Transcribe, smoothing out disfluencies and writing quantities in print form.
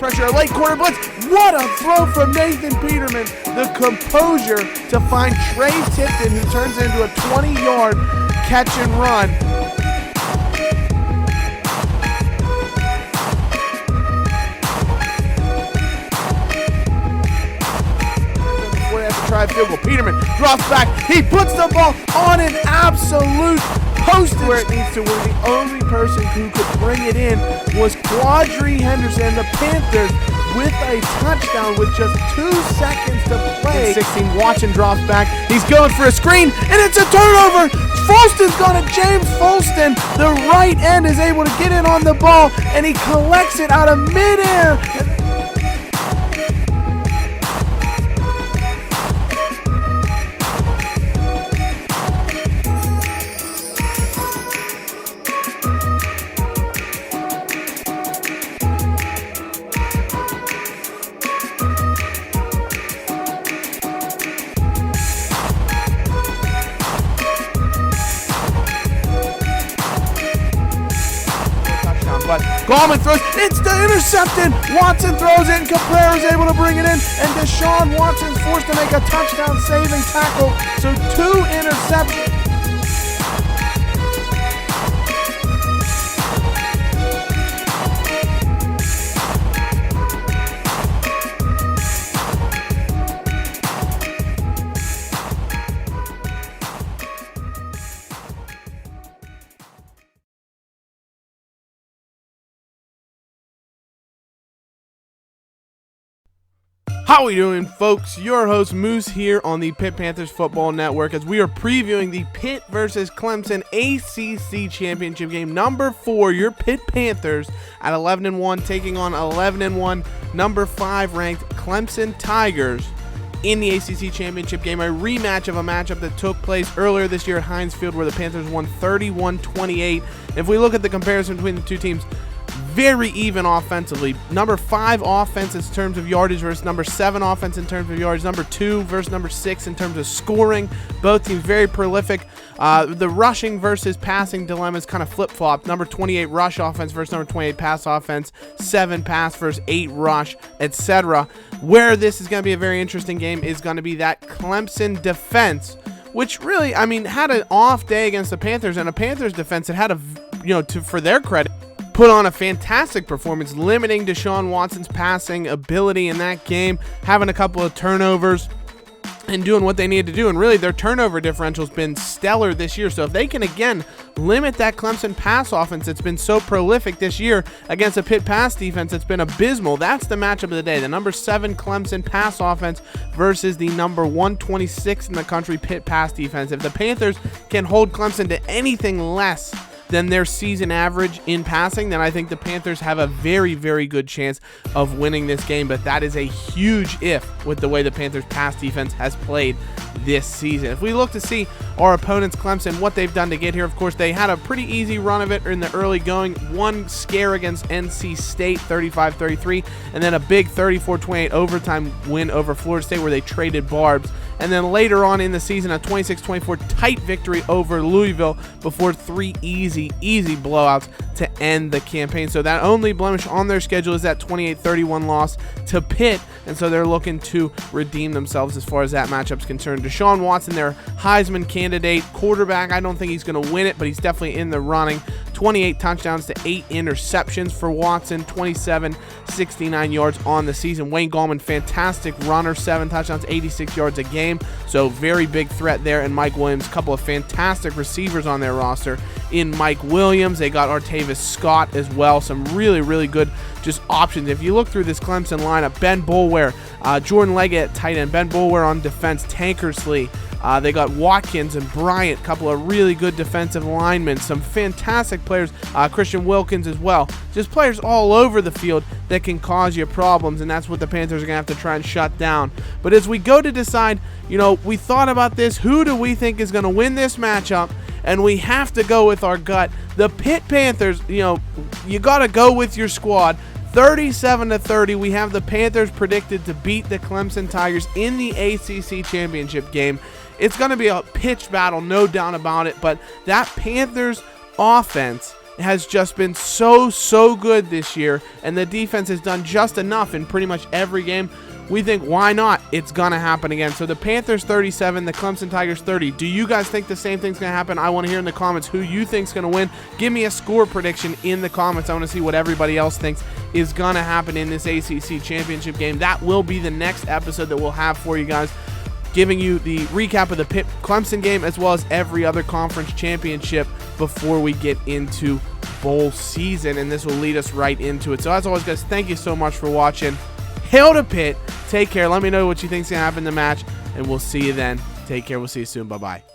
pressure, a late corner blitz. What a throw from Nathan Peterman. The composure to find Trey Tipton, who turns into a 20-yard catch and run. Before they have to try a field goal, Peterman drops back. He puts the ball on an absolute post where it needs to, where the only person who could bring it in was Quadri Henderson. The Panthers with a touchdown with just 2 seconds to play. 16, Watson drops back. He's going for a screen, and it's a turnover. Folston's got it. James Folston, the right end, is able to get in on the ball, and he collects it out of midair. But Gallman throws, it's intercepted. Watson throws it, and Cabrera is able to bring it in, and Deshaun Watson's forced to make a touchdown-saving tackle. So 2 interceptions. How we doing, folks? Your host Moose here on the Pitt Panthers Football Network as we are previewing the Pitt versus Clemson ACC Championship game number 4. Your Pitt Panthers at 11-1 taking on 11-1 number 5 ranked Clemson Tigers in the ACC Championship game, a rematch of a matchup that took place earlier this year at Heinz Field where the Panthers won 31-28. If we look at the comparison between the two teams, very even offensively. Number 5 offense in terms of yardage versus number 7 offense in terms of yardage. Number 2 versus number 6 in terms of scoring. Both teams very prolific. The rushing versus passing dilemma is kind of flip-flopped. Number 28 rush offense versus number 28 pass offense. 7 pass versus 8 rush, etc. Where this is going to be a very interesting game is going to be that Clemson defense, which really, I mean, had an off day against the Panthers, and a Panthers defense that had a, for their credit, put on a fantastic performance, limiting Deshaun Watson's passing ability in that game, having a couple of turnovers and doing what they needed to do. And really, their turnover differential has been stellar this year. So if they can, again, limit that Clemson pass offense that's been so prolific this year against a Pitt pass defense that's been abysmal, that's the matchup of the day. The number 7 Clemson pass offense versus the number 126 in the country Pitt pass defense. If the Panthers can hold Clemson to anything less than their season average in passing, then I think the Panthers have a very, very good chance of winning this game. But that is a huge if with the way the Panthers pass defense has played this season. If we look to see our opponents, Clemson, what they've done to get here, of course, they had a pretty easy run of it in the early going. One scare against NC State, 35-33, and then a big 34-28 overtime win over Florida State where they traded barbs. And then later on in the season, a 26-24 tight victory over Louisville before 3 easy blowouts to end the campaign. So that only blemish on their schedule is that 28-31 loss to Pitt, and so they're looking to redeem themselves as far as that matchup's concerned. Deshaun Watson, their Heisman candidate quarterback, I don't think he's going to win it, but he's definitely in the running. 28 touchdowns to 8 interceptions for Watson, 69 yards on the season. Wayne Gallman, fantastic runner, 7 touchdowns, 86 yards a game, so very big threat there. And Mike Williams, a couple of fantastic receivers on their roster in Mike Williams. They got Artavis Scott as well, some really, really good just options. If you look through this Clemson lineup, Ben Boulware, Jordan Leggett at tight end, Ben Boulware on defense, Tankersley. They got Watkins and Bryant, a couple of really good defensive linemen, some fantastic players, Christian Wilkins as well. Just players all over the field that can cause you problems, and that's what the Panthers are going to have to try and shut down. But as we go to decide, we thought about this, who do we think is going to win this matchup? And we have to go with our gut. The Pitt Panthers, you got to go with your squad. 37-30, we have the Panthers predicted to beat the Clemson Tigers in the ACC Championship game. It's going to be a pitched battle, no doubt about it, but that Panthers offense has just been so good this year, and the defense has done just enough in pretty much every game. We think, why not? It's going to happen again. So the Panthers 37, the Clemson Tigers 30. Do you guys think the same thing's going to happen? I want to hear in the comments who you think's going to win. Give me a score prediction in the comments. I want to see what everybody else thinks is going to happen in this ACC championship game. That will be the next episode that we'll have for you guys, giving you the recap of the Pitt Clemson game as well as every other conference championship before we get into bowl season, and this will lead us right into it. So as always, guys, thank you so much for watching. Hail to Pitt. Take care. Let me know what you think's going to happen in the match, and we'll see you then. Take care. We'll see you soon. Bye-bye.